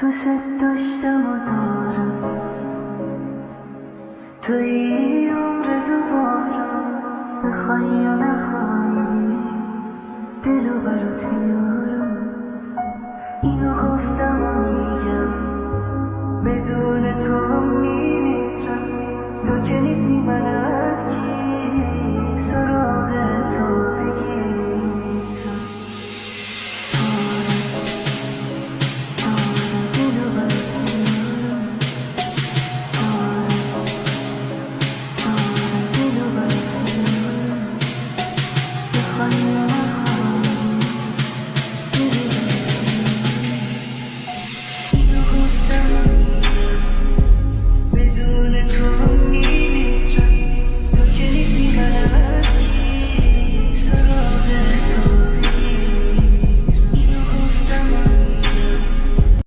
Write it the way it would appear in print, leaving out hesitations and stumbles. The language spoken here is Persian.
دوست داشتم و دارم توی عمر دوباره، بخوای یا نخوای دلو برات میارم. اینو گفتم